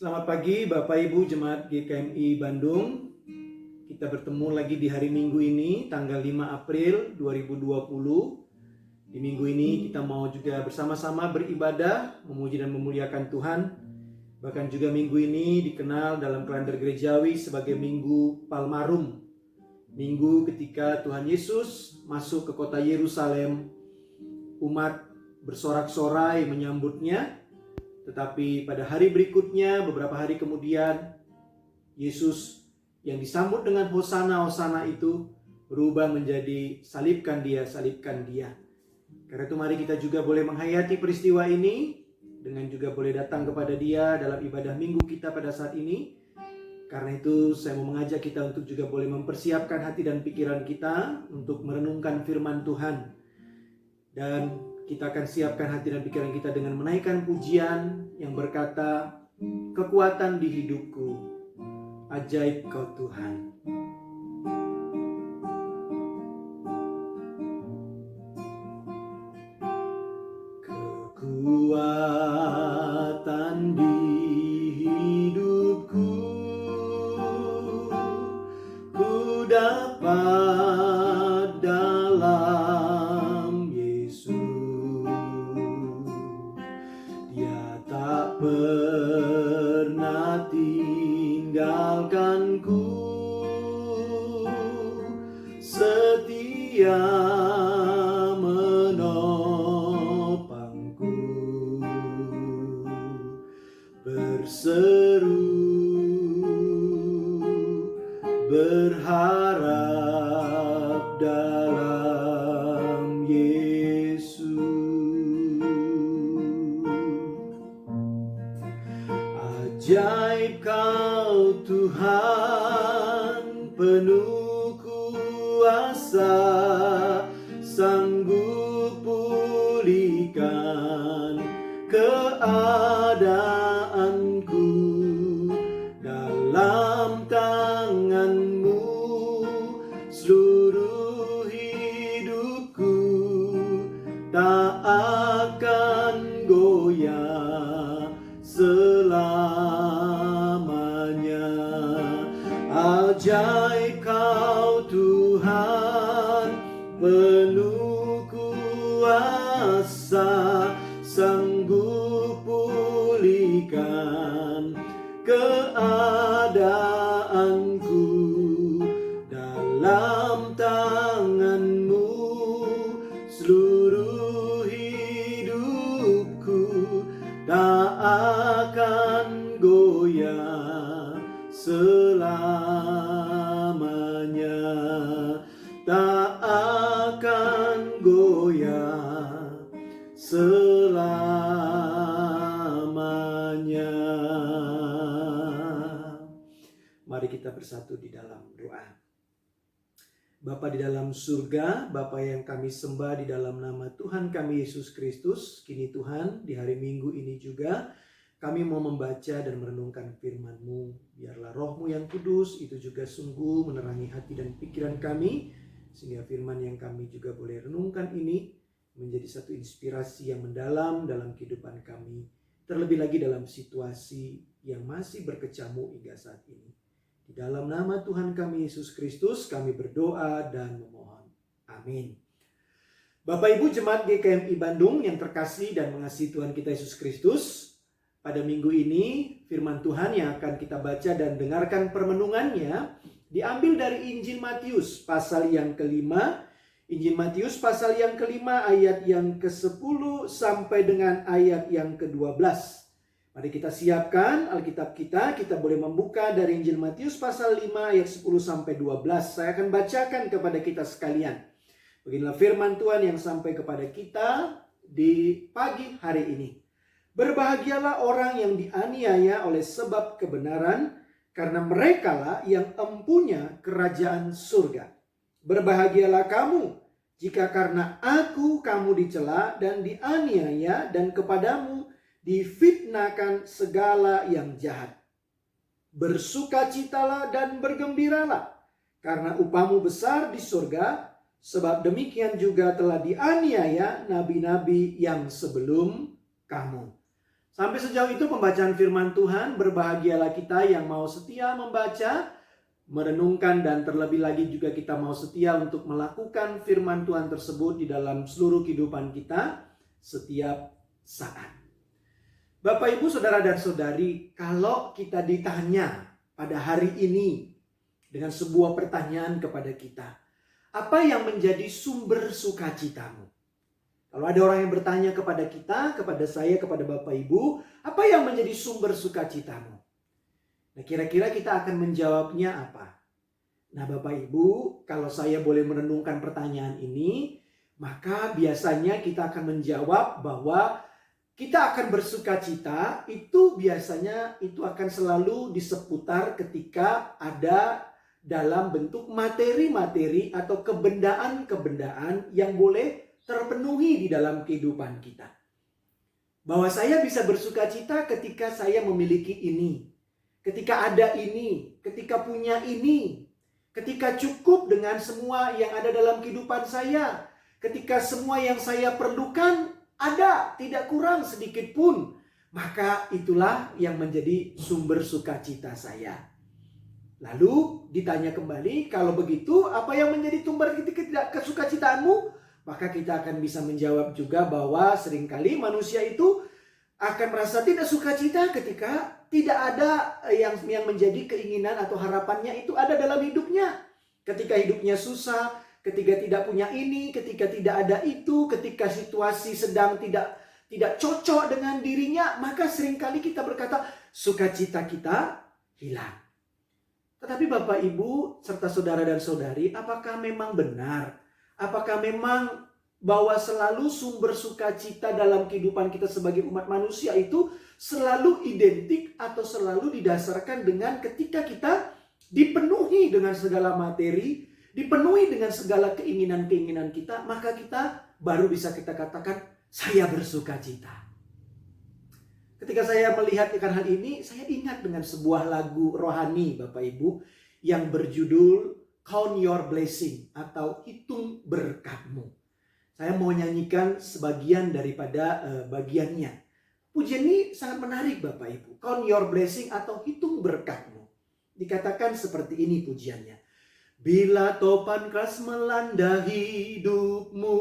Selamat pagi Bapak Ibu Jemaat GKMI Bandung. Kita bertemu lagi di hari Minggu ini, tanggal 5 April 2020. Di minggu ini kita mau juga bersama-sama beribadah, memuji dan memuliakan Tuhan. Bahkan juga minggu ini dikenal dalam kalender gerejawi sebagai Minggu Palmarum. Minggu ketika Tuhan Yesus masuk ke kota Yerusalem, umat bersorak-sorai menyambutnya. Tetapi pada hari berikutnya, beberapa hari kemudian, Yesus yang disambut dengan Hosana, Hosana itu berubah menjadi salibkan dia, salibkan dia. Karena itu mari kita juga boleh menghayati peristiwa ini, dengan juga boleh datang kepada dia dalam ibadah minggu kita pada saat ini. Karena itu saya mau mengajak kita untuk juga boleh mempersiapkan hati dan pikiran kita untuk merenungkan firman Tuhan. Dan kita akan siapkan hati dan pikiran kita dengan menaikkan pujian yang berkata, kekuatan di hidupku, ajaib kau Tuhan. Kekuatan di hidupku, ku dapat dalam Yesus. Dia tak pernah tinggalkanku, setia menopangku, berseru berharap dalam Yesus. Ajaib kau Tuhan, penuh kuasa, sanggup pulihkan keadaanku. Dalam tangan-Mu seluruh hidupku tak akan goyah selamanya. Ajaib kau Tuhan, penuh kuasa, sanggup pulihkan keadaanku. Dalam tangan-Mu seluruh hidupku tak akan goyah selamanya, tak akan goyah selamanya. Mari kita bersatu di dalam doa. Bapa di dalam surga, Bapa yang kami sembah di dalam nama Tuhan kami Yesus Kristus, kini Tuhan di hari Minggu ini juga kami mau membaca dan merenungkan firman-Mu. Biarlah Roh-Mu yang kudus itu juga sungguh menerangi hati dan pikiran kami, sehingga firman yang kami juga boleh renungkan ini menjadi satu inspirasi yang mendalam dalam kehidupan kami, terlebih lagi dalam situasi yang masih berkecamuk hingga saat ini. Di dalam nama Tuhan kami Yesus Kristus kami berdoa dan memohon. Amin. Bapak Ibu Jemaat GKMI Bandung yang terkasih dan mengasihi Tuhan kita Yesus Kristus, pada minggu ini firman Tuhan yang akan kita baca dan dengarkan permenungannya diambil dari Injil Matius pasal yang kelima. Injil Matius pasal yang kelima ayat yang ke-10 sampai dengan ayat yang ke-12. Mari kita siapkan Alkitab kita boleh membuka dari Injil Matius pasal 5 ayat 10 sampai 12. Saya akan bacakan kepada kita sekalian. Beginilah firman Tuhan yang sampai kepada kita di pagi hari ini. Berbahagialah orang yang dianiaya oleh sebab kebenaran, karena merekalah yang empunya kerajaan surga. Berbahagialah kamu jika karena aku kamu dicela dan dianiaya dan kepadamu difitnahkan segala yang jahat. Bersukacitalah dan bergembiralah, karena upahmu besar di surga, sebab demikian juga telah dianiaya nabi-nabi yang sebelum kamu. Sampai sejauh itu pembacaan firman Tuhan, berbahagialah kita yang mau setia membaca, merenungkan, dan terlebih lagi juga kita mau setia untuk melakukan firman Tuhan tersebut di dalam seluruh kehidupan kita setiap saat. Bapak, Ibu, Saudara, dan Saudari, kalau kita ditanya pada hari ini dengan sebuah pertanyaan kepada kita, apa yang menjadi sumber sukacitamu? Kalau ada orang yang bertanya kepada kita, kepada saya, kepada Bapak Ibu, apa yang menjadi sumber sukacitamu? Nah, kira-kira kita akan menjawabnya apa? Nah, Bapak Ibu, kalau saya boleh merenungkan pertanyaan ini, maka biasanya kita akan menjawab bahwa kita akan bersukacita itu biasanya itu akan selalu diseputar ketika ada dalam bentuk materi-materi atau kebendaan-kebendaan yang boleh terpenuhi di dalam kehidupan kita. Bahwa saya bisa bersukacita ketika saya memiliki ini, ketika ada ini, ketika punya ini, ketika cukup dengan semua yang ada dalam kehidupan saya, ketika semua yang saya perlukan ada, tidak kurang sedikit pun, maka itulah yang menjadi sumber sukacita saya. Lalu ditanya kembali, kalau begitu apa yang menjadi sumber kesukacitaanmu? Maka kita akan bisa menjawab juga bahwa seringkali manusia itu akan merasa tidak sukacita ketika tidak ada yang menjadi keinginan atau harapannya itu ada dalam hidupnya. Ketika hidupnya susah, ketika tidak punya ini, ketika tidak ada itu, ketika situasi sedang tidak cocok dengan dirinya, maka seringkali kita berkata sukacita kita hilang. Tetapi Bapak, Ibu, serta saudara dan saudari, apakah memang benar? Apakah memang bahwa selalu sumber sukacita dalam kehidupan kita sebagai umat manusia itu selalu identik atau selalu didasarkan dengan ketika kita dipenuhi dengan segala materi, dipenuhi dengan segala keinginan-keinginan kita, maka kita baru bisa kita katakan, saya bersukacita. Ketika saya melihat hal ini, saya ingat dengan sebuah lagu rohani Bapak Ibu yang berjudul Count Your Blessing atau Hitung Berkatmu. Saya mau nyanyikan sebagian daripada bagiannya. Pujian ini sangat menarik Bapak Ibu. Count Your Blessing atau Hitung Berkatmu. Dikatakan seperti ini pujiannya. Bila topan keras melanda hidupmu,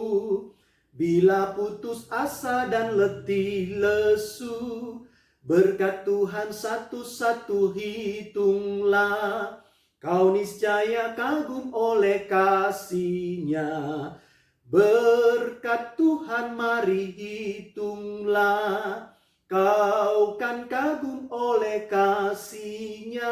bila putus asa dan letih lesu, berkat Tuhan satu-satu hitunglah. Kau niscaya kagum oleh kasih-Nya. Berkat Tuhan mari hitunglah. Kau kan kagum oleh kasih-Nya.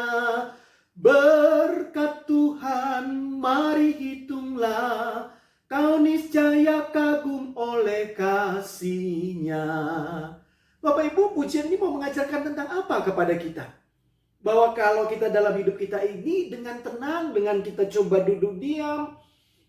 Berkat Tuhan mari hitunglah. Kau niscaya kagum oleh kasih-Nya. Bapak Ibu, pujian ini mau mengajarkan tentang apa kepada kita? Bahwa kalau kita dalam hidup kita ini dengan tenang, dengan kita coba duduk diam,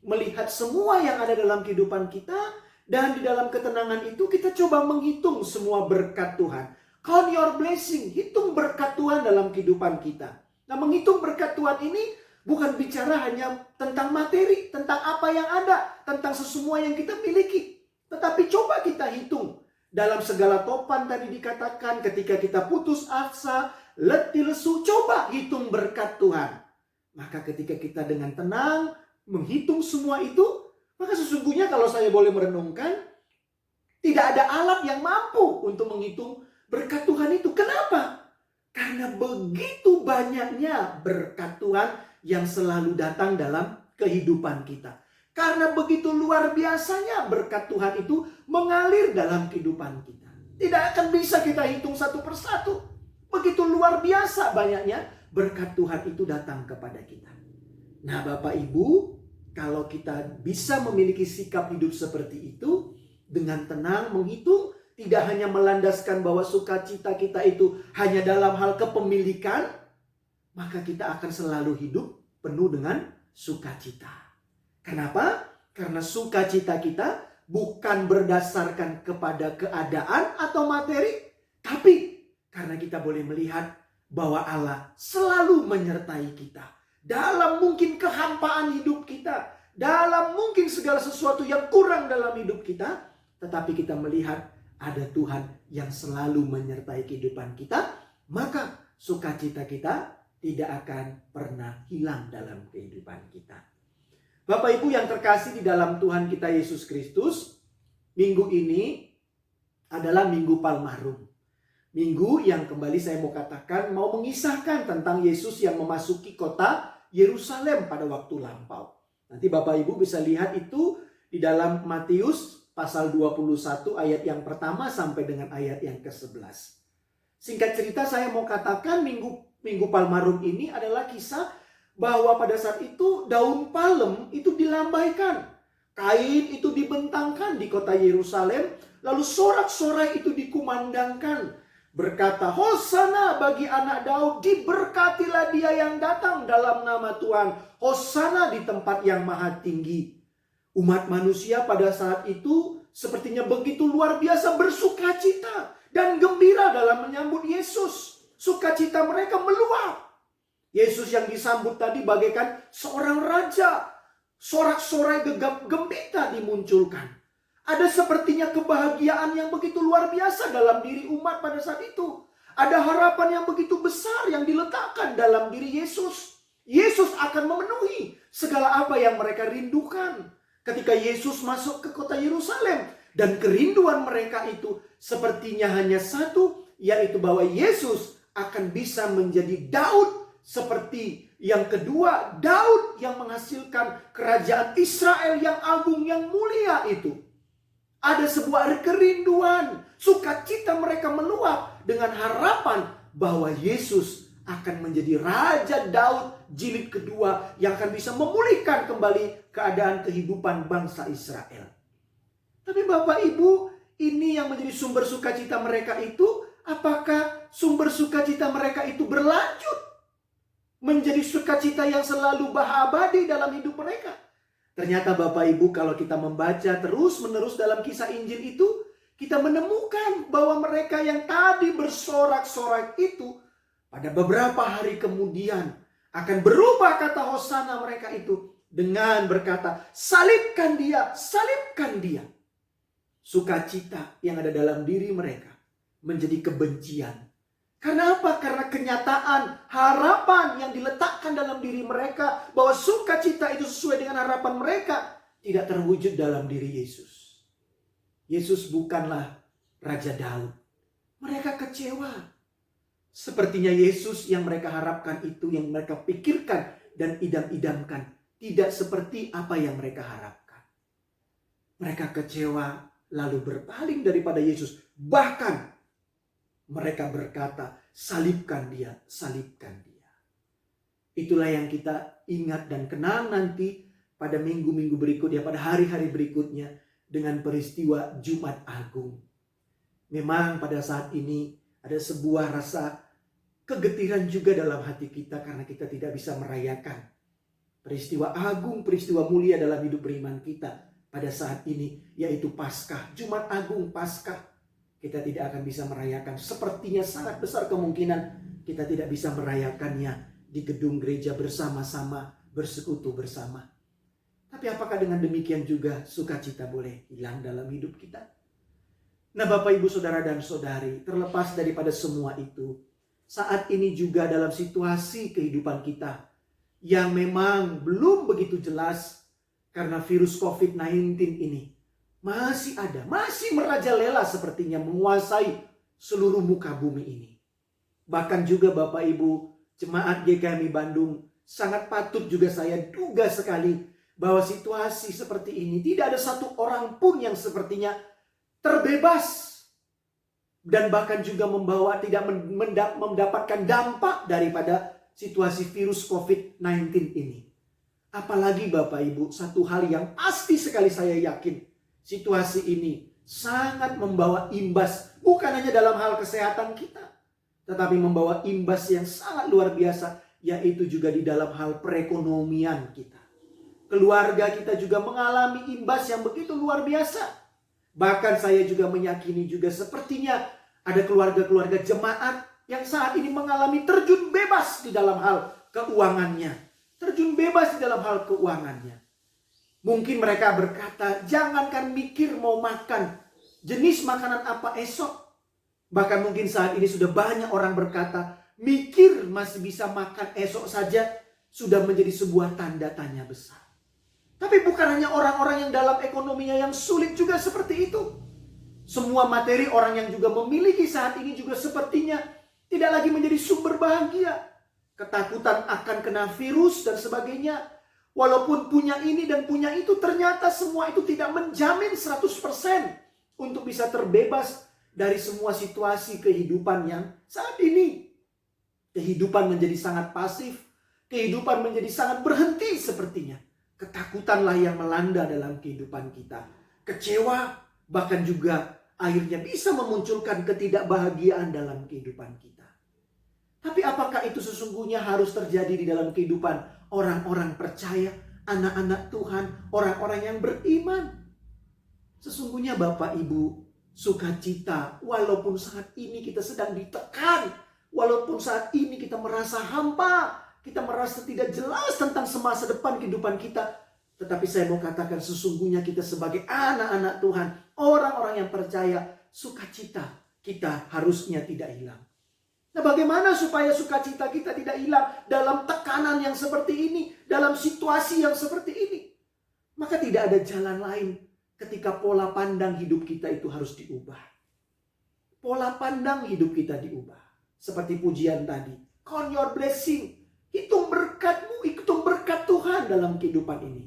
melihat semua yang ada dalam kehidupan kita, dan di dalam ketenangan itu kita coba menghitung semua berkat Tuhan. Count your blessing, hitung berkat Tuhan dalam kehidupan kita. Nah, menghitung berkat Tuhan ini bukan bicara hanya tentang materi, tentang apa yang ada, tentang semua yang kita miliki. Tetapi coba kita hitung dalam segala topan tadi dikatakan ketika kita putus asa, letih lesu, coba hitung berkat Tuhan. Maka ketika kita dengan tenang menghitung semua itu, maka sesungguhnya kalau saya boleh merenungkan, tidak ada alat yang mampu untuk menghitung berkat Tuhan itu. Kenapa? Karena begitu banyaknya berkat Tuhan yang selalu datang dalam kehidupan kita. Karena begitu luar biasanya berkat Tuhan itu mengalir dalam kehidupan kita. Tidak akan bisa kita hitung satu persatu. Begitu luar biasa banyaknya berkat Tuhan itu datang kepada kita. Nah Bapak Ibu, kalau kita bisa memiliki sikap hidup seperti itu, dengan tenang menghitung, tidak hanya melandaskan bahwa sukacita kita itu hanya dalam hal kepemilikan, maka kita akan selalu hidup penuh dengan sukacita. Kenapa? Karena sukacita kita bukan berdasarkan kepada keadaan atau materi, tapi karena kita boleh melihat bahwa Allah selalu menyertai kita. Dalam mungkin kehampaan hidup kita, dalam mungkin segala sesuatu yang kurang dalam hidup kita, tetapi kita melihat ada Tuhan yang selalu menyertai kehidupan kita, maka sukacita kita tidak akan pernah hilang dalam kehidupan kita. Bapak Ibu yang terkasih di dalam Tuhan kita Yesus Kristus, minggu ini adalah Minggu Palmarum. Minggu yang kembali saya mau katakan mau mengisahkan tentang Yesus yang memasuki kota Yerusalem pada waktu lampau. Nanti Bapak Ibu bisa lihat itu di dalam Matius pasal 21 ayat yang pertama sampai dengan ayat yang ke-11. Singkat cerita saya mau katakan Minggu Palmarum ini adalah kisah bahwa pada saat itu daun palem itu dilambaikan. Kain itu dibentangkan di kota Yerusalem. Lalu sorak-sorai itu dikumandangkan. Berkata, Hosana bagi anak Daud, diberkatilah dia yang datang dalam nama Tuhan. Hosana di tempat yang maha tinggi. Umat manusia pada saat itu sepertinya begitu luar biasa bersukacita dan gembira dalam menyambut Yesus. Sukacita mereka meluap. Yesus yang disambut tadi bagaikan seorang raja. Sorak-sorai gegap gembita dimunculkan. Ada sepertinya kebahagiaan yang begitu luar biasa dalam diri umat pada saat itu. Ada harapan yang begitu besar yang diletakkan dalam diri Yesus. Yesus akan memenuhi segala apa yang mereka rindukan ketika Yesus masuk ke kota Yerusalem. Dan kerinduan mereka itu sepertinya hanya satu, yaitu bahwa Yesus akan bisa menjadi Daud. Seperti yang kedua, Daud yang menghasilkan kerajaan Israel yang agung, yang mulia itu. Ada sebuah kerinduan, sukacita mereka meluap dengan harapan bahwa Yesus akan menjadi Raja Daud jilid kedua yang akan bisa memulihkan kembali keadaan kehidupan bangsa Israel. Tapi Bapak Ibu, ini yang menjadi sumber sukacita mereka itu, apakah sumber sukacita mereka itu berlanjut menjadi sukacita yang selalu abadi dalam hidup mereka? Ternyata Bapak Ibu, kalau kita membaca terus-menerus dalam kisah Injil itu, kita menemukan bahwa mereka yang tadi bersorak-sorak itu, pada beberapa hari kemudian akan berubah kata Hosana mereka itu dengan berkata, salibkan dia, salibkan dia. Sukacita yang ada dalam diri mereka menjadi kebencian. Karena apa? Karena kenyataan, harapan yang diletakkan dalam diri mereka bahwa sukacita itu sesuai dengan harapan mereka tidak terwujud dalam diri Yesus. Yesus bukanlah Raja Daud. Mereka kecewa. Sepertinya Yesus yang mereka harapkan itu, yang mereka pikirkan dan idam-idamkan, tidak seperti apa yang mereka harapkan. Mereka kecewa lalu berpaling daripada Yesus. Bahkan mereka berkata, salibkan dia, salibkan dia. Itulah yang kita ingat dan kenang nanti pada minggu-minggu berikutnya, pada hari-hari berikutnya dengan peristiwa Jumat Agung. Memang pada saat ini ada sebuah rasa kegetiran juga dalam hati kita karena kita tidak bisa merayakan peristiwa agung, peristiwa mulia dalam hidup beriman kita pada saat ini, yaitu Paskah, Jumat Agung, Paskah. Kita tidak akan bisa merayakan. Sepertinya sangat besar kemungkinan kita tidak bisa merayakannya di gedung gereja bersama-sama, bersekutu bersama. Tapi apakah dengan demikian juga sukacita boleh hilang dalam hidup kita? Nah Bapak Ibu Saudara dan Saudari, terlepas daripada semua itu, saat ini juga dalam situasi kehidupan kita yang memang belum begitu jelas karena virus COVID-19 ini masih ada, masih merajalela sepertinya menguasai seluruh muka bumi ini. Bahkan juga Bapak Ibu, jemaat GKMI Bandung, sangat patut juga saya duga sekali bahwa situasi seperti ini tidak ada satu orang pun yang sepertinya terbebas dan bahkan juga tidak mendapatkan dampak daripada situasi virus COVID-19 ini. Apalagi Bapak Ibu, satu hal yang pasti sekali saya yakin, situasi ini sangat membawa imbas, bukan hanya dalam hal kesehatan kita, tetapi membawa imbas yang sangat luar biasa, yaitu juga di dalam hal perekonomian kita. Keluarga kita juga mengalami imbas yang begitu luar biasa. Bahkan saya juga meyakini juga sepertinya ada keluarga-keluarga jemaat yang saat ini mengalami terjun bebas di dalam hal keuangannya. Terjun bebas di dalam hal keuangannya. Mungkin mereka berkata, jangankan mikir mau makan, jenis makanan apa esok. Bahkan mungkin saat ini sudah banyak orang berkata, mikir masih bisa makan esok saja sudah menjadi sebuah tanda tanya besar. Tapi bukan hanya orang-orang yang dalam ekonominya yang sulit juga seperti itu. Semua materi orang yang juga memiliki saat ini juga sepertinya tidak lagi menjadi sumber bahagia. Ketakutan akan kena virus dan sebagainya. Walaupun punya ini dan punya itu, ternyata semua itu tidak menjamin 100% untuk bisa terbebas dari semua situasi kehidupan yang saat ini. Kehidupan menjadi sangat pasif. Kehidupan menjadi sangat berhenti sepertinya. Ketakutanlah yang melanda dalam kehidupan kita. Kecewa, bahkan juga akhirnya bisa memunculkan ketidakbahagiaan dalam kehidupan kita. Tapi apakah itu sesungguhnya harus terjadi di dalam kehidupan orang-orang percaya, anak-anak Tuhan, orang-orang yang beriman? Sesungguhnya Bapak Ibu, sukacita walaupun saat ini kita sedang ditekan, walaupun saat ini kita merasa hampa, kita merasa tidak jelas tentang semasa depan kehidupan kita. Tetapi saya mau katakan sesungguhnya kita sebagai anak-anak Tuhan, orang-orang yang percaya, sukacita kita harusnya tidak hilang. Nah, bagaimana supaya sukacita kita tidak hilang dalam tekanan yang seperti ini, dalam situasi yang seperti ini? Maka tidak ada jalan lain ketika pola pandang hidup kita itu harus diubah. Pola pandang hidup kita diubah. Seperti pujian tadi, count your blessing. Hitung berkatmu, hitung berkat Tuhan dalam kehidupan ini.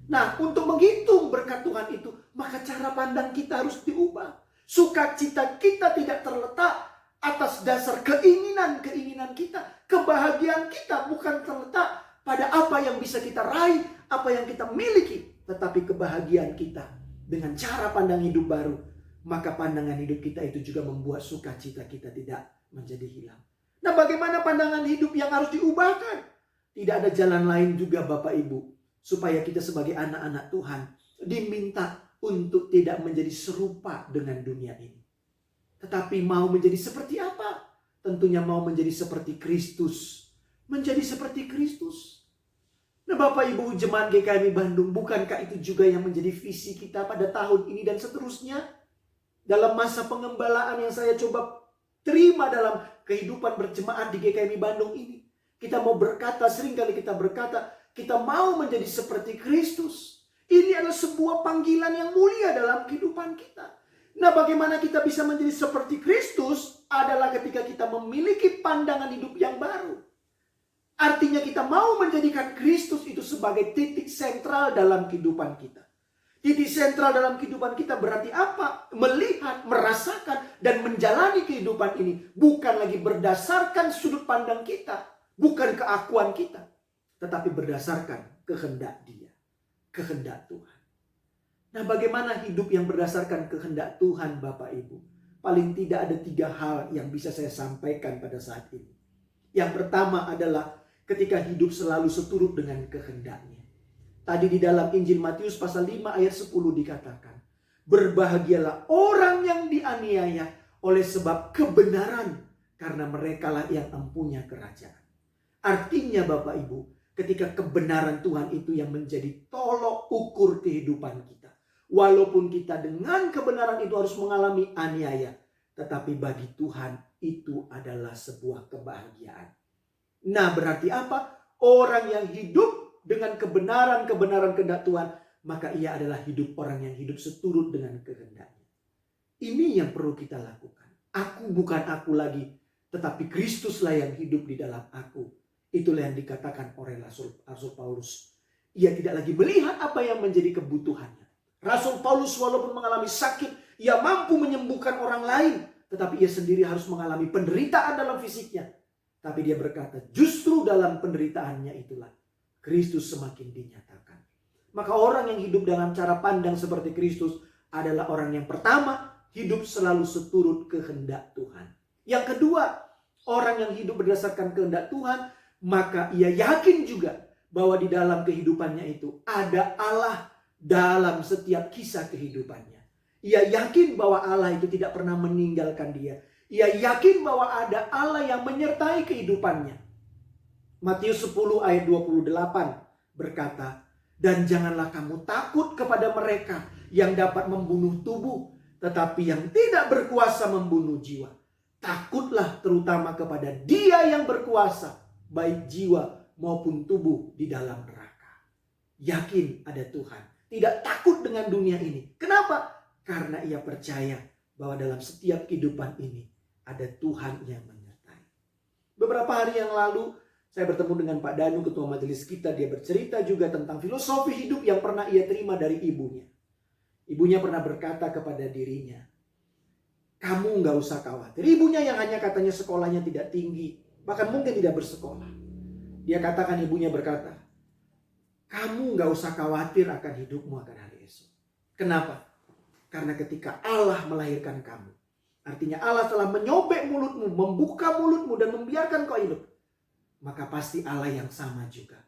Nah, untuk menghitung berkat Tuhan itu, maka cara pandang kita harus diubah. Sukacita kita tidak terletak atas dasar keinginan-keinginan kita. Kebahagiaan kita bukan terletak pada apa yang bisa kita raih, apa yang kita miliki. Tetapi kebahagiaan kita dengan cara pandang hidup baru, maka pandangan hidup kita itu juga membuat sukacita kita tidak menjadi hilang. Nah, bagaimana pandangan hidup yang harus diubahkan? Tidak ada jalan lain juga Bapak Ibu, supaya kita sebagai anak-anak Tuhan diminta untuk tidak menjadi serupa dengan dunia ini. Tetapi mau menjadi seperti apa? Tentunya mau menjadi seperti Kristus. Menjadi seperti Kristus. Nah, Bapak Ibu jemaat GKMI Bandung, bukankah itu juga yang menjadi visi kita pada tahun ini dan seterusnya? Dalam masa pengembalaan yang saya coba terima dalam kehidupan berjemaat di GKMI Bandung ini, kita mau berkata, seringkali kita berkata, kita mau menjadi seperti Kristus. Ini adalah sebuah panggilan yang mulia dalam kehidupan kita. Nah, bagaimana kita bisa menjadi seperti Kristus adalah ketika kita memiliki pandangan hidup yang baru. Artinya kita mau menjadikan Kristus itu sebagai titik sentral dalam kehidupan kita. Titik sentral dalam kehidupan kita berarti apa? Melihat, merasakan, dan menjalani kehidupan ini. Bukan lagi berdasarkan sudut pandang kita. Bukan keakuan kita. Tetapi berdasarkan kehendak Dia. Kehendak Tuhan. Nah, bagaimana hidup yang berdasarkan kehendak Tuhan Bapak Ibu? Paling tidak ada 3 hal yang bisa saya sampaikan pada saat ini. Yang pertama adalah ketika hidup selalu seturut dengan kehendaknya. Tadi di dalam Injil Matius pasal 5 ayat 10 dikatakan, berbahagialah orang yang dianiaya oleh sebab kebenaran, karena merekalah yang empunya kerajaan. Artinya Bapak Ibu, ketika kebenaran Tuhan itu yang menjadi tolok ukur kehidupan kita. Walaupun kita dengan kebenaran itu harus mengalami aniaya, tetapi bagi Tuhan itu adalah sebuah kebahagiaan. Nah, berarti apa? Orang yang hidup dengan kebenaran kehendak Tuhan, maka ia adalah hidup orang yang hidup seturut dengan kehendaknya. Ini yang perlu kita lakukan. Aku bukan aku lagi, tetapi Kristuslah yang hidup di dalam aku. Itulah yang dikatakan oleh Rasul Paulus. Ia tidak lagi melihat apa yang menjadi kebutuhannya. Rasul Paulus walaupun mengalami sakit, ia mampu menyembuhkan orang lain, tetapi ia sendiri harus mengalami penderitaan dalam fisiknya. Tapi dia berkata, justru dalam penderitaannya itulah Kristus semakin dinyatakan. Maka orang yang hidup dengan cara pandang seperti Kristus adalah orang yang pertama, hidup selalu seturut kehendak Tuhan. Yang kedua, orang yang hidup berdasarkan kehendak Tuhan, maka ia yakin juga bahwa di dalam kehidupannya itu ada Allah dalam setiap kisah kehidupannya. Ia yakin bahwa Allah itu tidak pernah meninggalkan dia. Ia yakin bahwa ada Allah yang menyertai kehidupannya. Matius 10 ayat 28 berkata, dan janganlah kamu takut kepada mereka yang dapat membunuh tubuh, Tetapi yang tidak berkuasa membunuh jiwa, takutlah terutama kepada Dia yang berkuasa, baik jiwa maupun tubuh di dalam neraka. Yakin ada Tuhan, tidak takut dengan dunia ini. Kenapa? Karena ia percaya bahwa dalam setiap kehidupan ini ada Tuhan yang menyertai. Beberapa hari yang lalu saya bertemu dengan Pak Danu, ketua majelis kita. Dia bercerita juga tentang filosofi hidup yang pernah ia terima dari ibunya. Ibunya pernah berkata kepada dirinya, kamu gak usah khawatir. Ibunya yang hanya katanya sekolahnya tidak tinggi, bahkan mungkin tidak bersekolah. Dia katakan, ibunya berkata, kamu gak usah khawatir akan hidupmu akan hari esok. Kenapa? Karena ketika Allah melahirkan kamu, artinya Allah telah menyobek mulutmu, membuka mulutmu dan membiarkan kau hidup, maka pasti Allah yang sama juga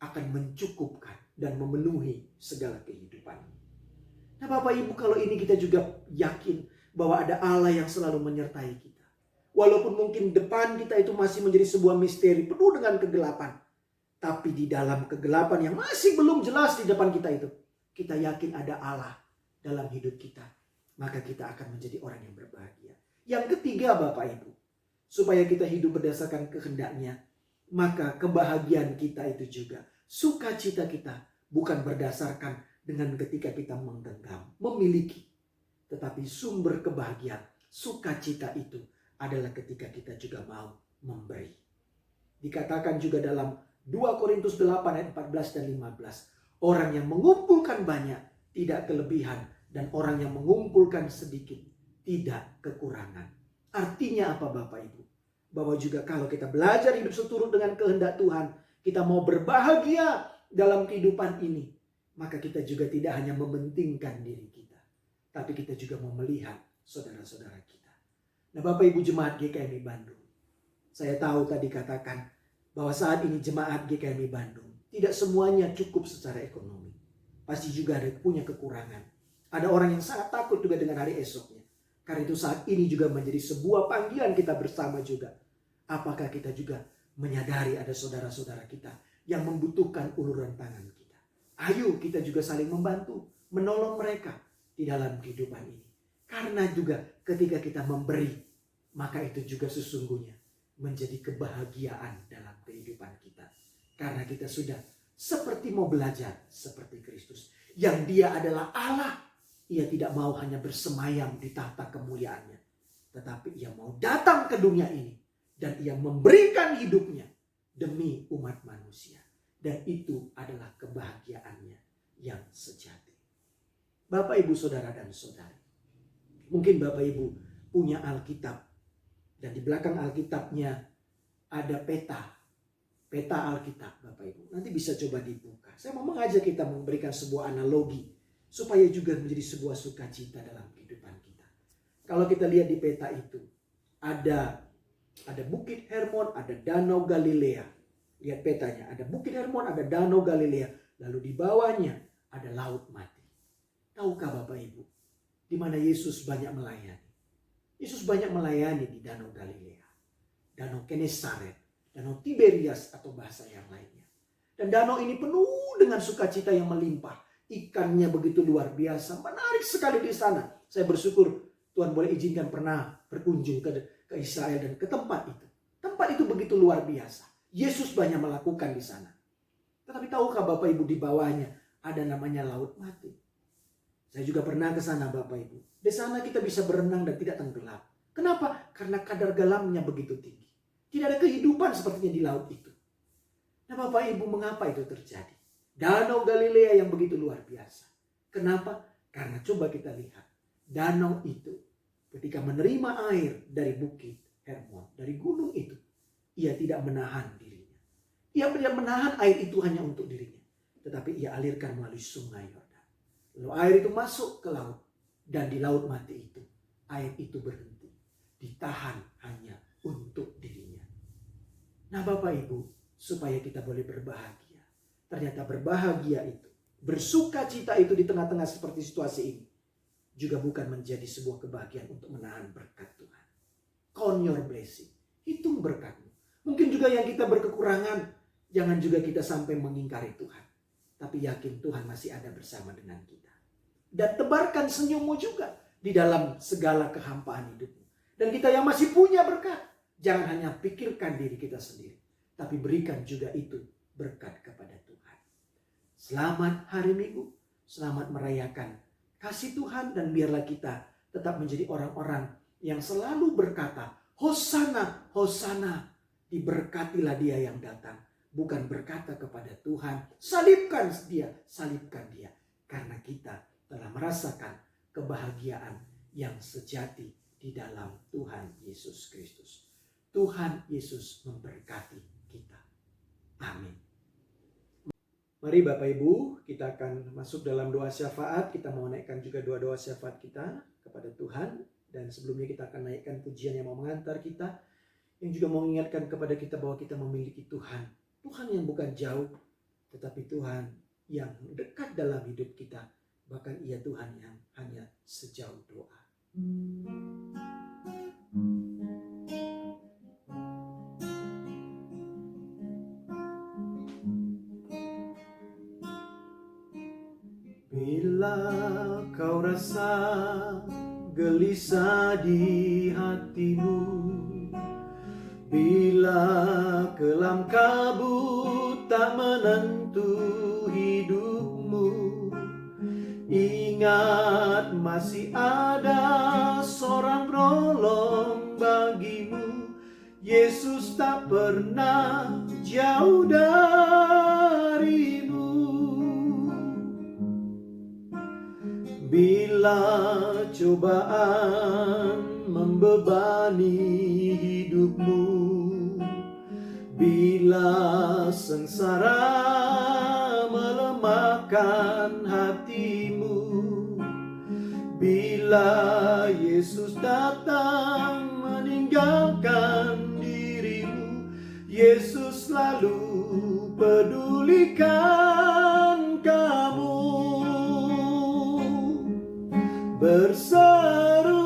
akan mencukupkan dan memenuhi segala kehidupan. Nah Bapak Ibu, kalau ini kita juga yakin bahwa ada Allah yang selalu menyertai kita. Walaupun mungkin depan kita itu masih menjadi sebuah misteri penuh dengan kegelapan. Tapi di dalam kegelapan yang masih belum jelas di depan kita itu, kita yakin ada Allah dalam hidup kita. Maka kita akan menjadi orang yang berbahagia. Yang ketiga Bapak Ibu, supaya kita hidup berdasarkan kehendaknya, maka kebahagiaan kita itu juga, sukacita kita bukan berdasarkan dengan ketika kita menggenggam, memiliki. Tetapi sumber kebahagiaan, sukacita itu adalah ketika kita juga mau memberi. Dikatakan juga dalam 2 Korintus 8 ayat 14 dan 15. Orang yang mengumpulkan banyak tidak kelebihan. Dan orang yang mengumpulkan sedikit tidak kekurangan. Artinya apa Bapak Ibu? Bahwa juga kalau kita belajar hidup seturut dengan kehendak Tuhan, kita mau berbahagia dalam kehidupan ini, maka kita juga tidak hanya mementingkan diri kita, tapi kita juga mau melihat saudara-saudara kita. Nah Bapak Ibu jemaat GKMI Bandung, saya tahu tadi katakan bahwa saat ini jemaat GKMI Bandung tidak semuanya cukup secara ekonomi. Pasti juga ada punya kekurangan. Ada orang yang sangat takut juga dengan hari esoknya. Karena itu saat ini juga menjadi sebuah panggilan kita bersama juga. Apakah kita juga menyadari ada saudara-saudara kita yang membutuhkan uluran tangan kita. Ayo kita juga saling membantu, menolong mereka di dalam kehidupan ini. Karena juga ketika kita memberi, maka itu juga sesungguhnya menjadi kebahagiaan dalam kehidupan kita. Karena kita sudah seperti mau belajar seperti Kristus. Yang Dia adalah Allah. Ia tidak mau hanya bersemayam di tahta kemuliaannya. Tetapi ia mau datang ke dunia ini. Dan ia memberikan hidupnya demi umat manusia. Dan itu adalah kebahagiaannya yang sejati. Bapak, Ibu, Saudara, dan Saudari. Mungkin Bapak Ibu punya Alkitab. Dan di belakang Alkitabnya ada peta. Peta Alkitab Bapak Ibu. Nanti bisa coba dibuka. Saya mau mengajak kita memberikan sebuah analogi. Supaya juga menjadi sebuah sukacita dalam kehidupan kita. Kalau kita lihat di peta itu. Ada Bukit Hermon, ada Danau Galilea. Lihat petanya. Ada Bukit Hermon, ada Danau Galilea. Lalu di bawahnya ada Laut Mati. Tahukah Bapak Ibu? Di mana Yesus banyak melayani. Yesus banyak melayani di Danau Galilea. Danau Genesaret. Danau Tiberias atau bahasa yang lainnya. Dan danau ini penuh dengan sukacita yang melimpah. Ikannya begitu luar biasa. Menarik sekali di sana. Saya bersyukur Tuhan boleh izinkan pernah berkunjung ke Israel dan ke tempat itu. Tempat itu begitu luar biasa. Yesus banyak melakukan di sana. Tetapi tahukah Bapak Ibu di bawahnya ada namanya Laut Mati. Saya juga pernah ke sana Bapak Ibu. Di sana kita bisa berenang dan tidak tenggelam. Kenapa? Karena kadar galamnya begitu tinggi. Tidak ada kehidupan sepertinya di laut itu. Nah Bapak Ibu, mengapa itu terjadi? Danau Galilea yang begitu luar biasa. Kenapa? Karena coba kita lihat. Danau itu ketika menerima air dari Bukit Hermon, dari gunung itu, ia tidak menahan dirinya. Ia tidak menahan air itu hanya untuk dirinya. Tetapi ia alirkan melalui sungai Yordan. Lalu air itu masuk ke laut. Dan di Laut Mati itu, air itu berhenti. Ditahan hanya untuk dirinya. Nah Bapak Ibu, supaya kita boleh berbahagia. Ternyata berbahagia itu, bersuka cita itu di tengah-tengah seperti situasi ini. Juga bukan menjadi sebuah kebahagiaan untuk menahan berkat Tuhan. Count your blessing. Hitung berkatmu. Mungkin juga yang kita berkekurangan, jangan juga kita sampai mengingkari Tuhan. Tapi yakin Tuhan masih ada bersama dengan kita. Dan tebarkan senyummu juga. di dalam segala kehampaan hidupmu. Dan kita yang masih punya berkat, jangan hanya pikirkan diri kita sendiri, tapi berikan juga itu berkat kepada Tuhan. Selamat hari Minggu, selamat merayakan kasih Tuhan, dan biarlah kita tetap menjadi orang-orang yang selalu berkata, Hosana, Hosana, diberkatilah dia yang datang. Bukan berkata kepada Tuhan, salibkan dia, salibkan dia. Karena kita telah merasakan kebahagiaan yang sejati di dalam Tuhan Yesus Kristus. Tuhan Yesus memberkati kita. Amin. Mari Bapak Ibu, kita akan masuk dalam doa syafaat. Kita mau naikkan juga doa-doa syafaat kita kepada Tuhan. Dan sebelumnya kita akan naikkan pujian yang mau mengantar kita, yang juga mau mengingatkan kepada kita bahwa kita memiliki Tuhan. Tuhan yang bukan jauh, tetapi Tuhan yang dekat dalam hidup kita. Bahkan ia Tuhan yang hanya sejauh doa. Bila kau rasa gelisah di hatimu, bila kelam kabut tak menentu hidupmu, ingat masih ada seorang penolong bagimu. Yesus tak pernah jauh darimu. Bila cobaan membebani hidupmu, bila sengsara melemahkan hatimu, bila Yesus datang meninggalkan dirimu, Yesus selalu pedulikan kamu. Berseru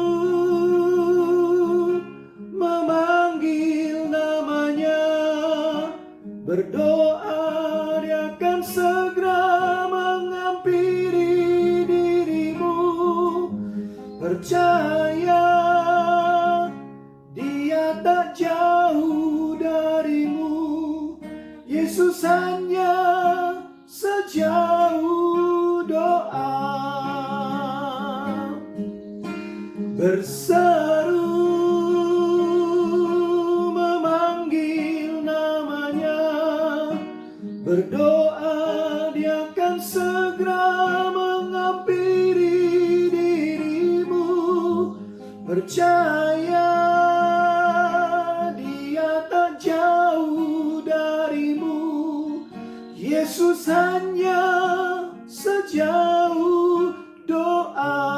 memanggil namanya, berdoa dia akan segera menghampiri dirimu. Percaya dia tak jauh darimu. Yesus hanya sejauh doa. Berseru memanggil namanya, berdoa dia akan segera menghampiri dirimu. Percaya dia tak jauh darimu. Yesus hanya sejauh doa.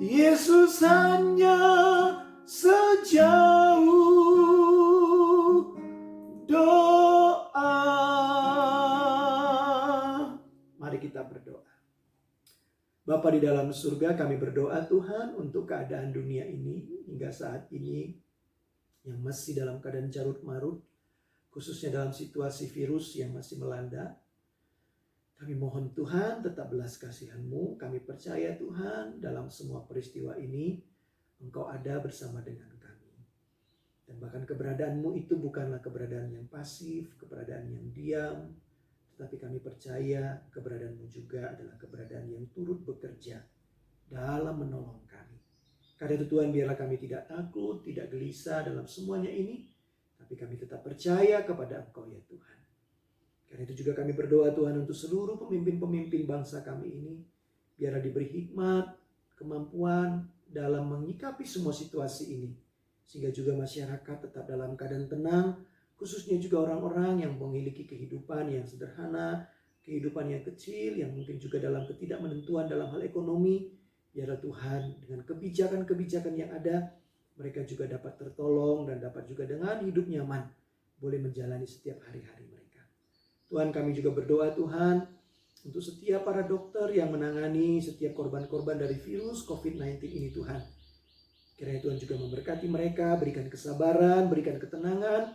Yesus hanya sejauh doa. Mari kita berdoa. Bapa di dalam surga, kami berdoa Tuhan untuk keadaan dunia ini hingga saat ini yang masih dalam keadaan carut marut, khususnya dalam situasi virus yang masih melanda. Kami mohon Tuhan tetap belas kasihan-Mu. Kami percaya Tuhan dalam semua peristiwa ini Engkau ada bersama dengan kami. Dan bahkan keberadaan-Mu itu bukanlah keberadaan yang pasif, keberadaan yang diam. Tetapi kami percaya keberadaan-Mu juga adalah keberadaan yang turut bekerja dalam menolong kami. Karena itu Tuhan, biarlah kami tidak takut, tidak gelisah dalam semuanya ini. Tapi kami tetap percaya kepada Engkau ya Tuhan. Karena itu juga kami berdoa Tuhan untuk seluruh pemimpin-pemimpin bangsa kami ini. Biarlah diberi hikmat, kemampuan dalam menyikapi semua situasi ini. Sehingga juga masyarakat tetap dalam keadaan tenang. Khususnya juga orang-orang yang memiliki kehidupan yang sederhana, kehidupan yang kecil, yang mungkin juga dalam ketidakmenentuan dalam hal ekonomi. Biarlah Tuhan dengan kebijakan-kebijakan yang ada, mereka juga dapat tertolong dan dapat juga dengan hidup nyaman boleh menjalani setiap hari-hari mereka. Tuhan, kami juga berdoa Tuhan untuk setiap para dokter yang menangani setiap korban-korban dari virus COVID-19 ini Tuhan. Kiranya Tuhan juga memberkati mereka, berikan kesabaran, berikan ketenangan.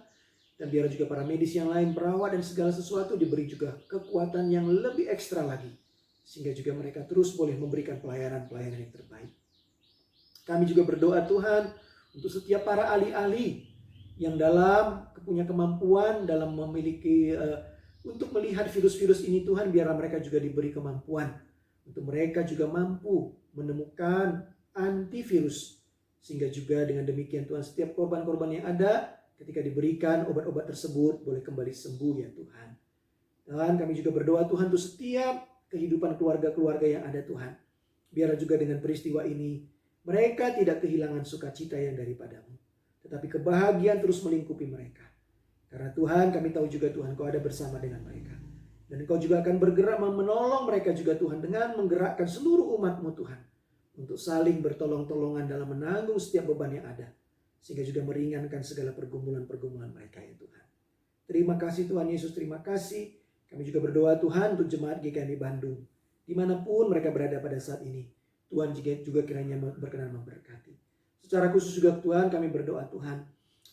Dan biar juga para medis yang lain, perawat dan segala sesuatu diberi juga kekuatan yang lebih ekstra lagi. sehingga juga mereka terus boleh memberikan pelayanan-pelayanan yang terbaik. Kami juga berdoa Tuhan untuk setiap para ahli-ahli yang punya kemampuan dalam memiliki untuk melihat virus-virus ini Tuhan, biarlah mereka juga diberi kemampuan untuk mereka juga mampu menemukan antivirus, sehingga juga dengan demikian Tuhan setiap korban-korban yang ada ketika diberikan obat-obat tersebut boleh kembali sembuh ya Tuhan. Dan kami juga berdoa Tuhan untuk setiap kehidupan keluarga-keluarga yang ada Tuhan. Biarlah juga dengan peristiwa ini mereka tidak kehilangan sukacita yang daripadamu, tetapi kebahagiaan terus melingkupi mereka. Karena Tuhan, kami tahu juga Tuhan Kau ada bersama dengan mereka. Dan Kau juga akan bergerak menolong mereka juga Tuhan dengan menggerakkan seluruh umat-Mu Tuhan untuk saling bertolong-tolongan dalam menanggung setiap beban yang ada, sehingga juga meringankan segala pergumulan-pergumulan mereka ya Tuhan. Terima kasih Tuhan Yesus, terima kasih. Kami juga berdoa Tuhan untuk jemaat GKMI Bandung, dimanapun mereka berada pada saat ini. Tuhan juga kiranya berkenan memberkati. Secara khusus juga Tuhan kami berdoa Tuhan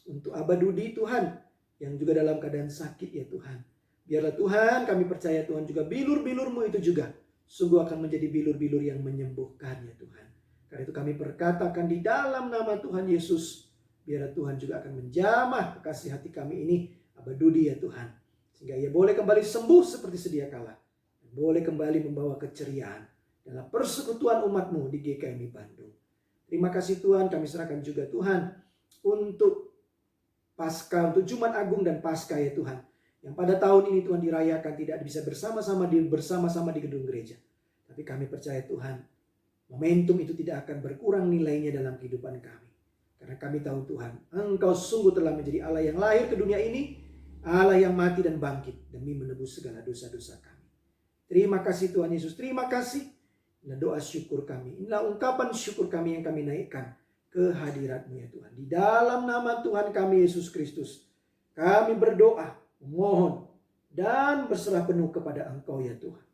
untuk Abah Dudi Tuhan yang juga dalam keadaan sakit ya Tuhan. Biarlah Tuhan kami percaya Tuhan juga bilur-bilur-Mu itu juga sungguh akan menjadi bilur-bilur yang menyembuhkan ya Tuhan. Karena itu kami berkatakan di dalam nama Tuhan Yesus, biarlah Tuhan juga akan menjamah kekasih hati kami ini, Abah Dudi ya Tuhan. Sehingga ia boleh kembali sembuh seperti sedia kala. Boleh kembali membawa keceriaan dalam persekutuan umat-Mu di GKMI Bandung. Terima kasih Tuhan, kami serahkan juga Tuhan untuk Paskah, untuk Jumat Agung dan Paskah ya Tuhan. Yang pada tahun ini Tuhan dirayakan tidak bisa bersama-sama di gedung gereja. Tapi kami percaya Tuhan, momentum itu tidak akan berkurang nilainya dalam kehidupan kami. Karena kami tahu Tuhan, Engkau sungguh telah menjadi Allah yang lahir ke dunia ini, Allah yang mati dan bangkit demi menebus segala dosa-dosa kami. Terima kasih Tuhan Yesus, terima kasih. Inilah doa syukur kami, inilah ungkapan syukur kami yang kami naikkan ke hadirat-Mu ya Tuhan. Di dalam nama Tuhan kami Yesus Kristus, kami berdoa, memohon, dan berserah penuh kepada Engkau ya Tuhan.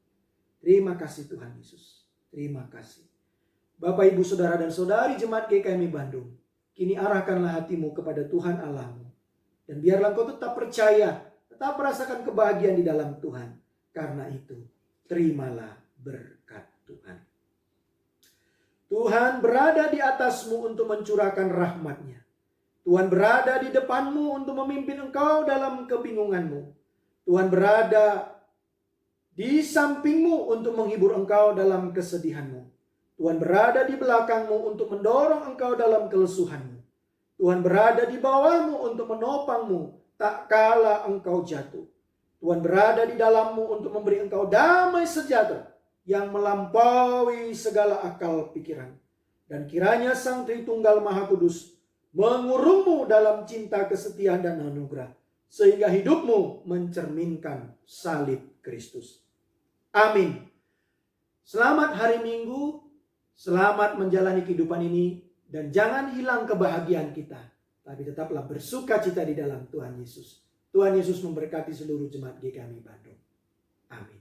Terima kasih Tuhan Yesus, terima kasih. Bapak, Ibu, Saudara, dan Saudari Jemaat GKMI Bandung, kini arahkanlah hatimu kepada Tuhan Allah-Mu. Dan biarlah engkau tetap percaya, tetap merasakan kebahagiaan di dalam Tuhan. Karena itu, terimalah berkat Tuhan. Tuhan berada di atasmu untuk mencurahkan rahmat-Nya. Tuhan berada di depanmu untuk memimpin engkau dalam kebingunganmu. Tuhan berada di sampingmu untuk menghibur engkau dalam kesedihanmu. Tuhan berada di belakangmu untuk mendorong engkau dalam kelesuhanmu. Tuhan berada di bawahmu untuk menopangmu tak kala engkau jatuh. Tuhan berada di dalammu untuk memberi engkau damai sejahtera yang melampaui segala akal pikiran. Dan kiranya Sang Tritunggal Maha Kudus mengurungmu dalam cinta, kesetiaan, dan anugerah, sehingga hidupmu mencerminkan salib Kristus. Amin. Selamat hari Minggu, selamat menjalani kehidupan ini, dan jangan hilang kebahagiaan kita, tapi tetaplah bersuka cita di dalam Tuhan Yesus. Tuhan Yesus memberkati seluruh jemaat GKMI Bandung. Amin.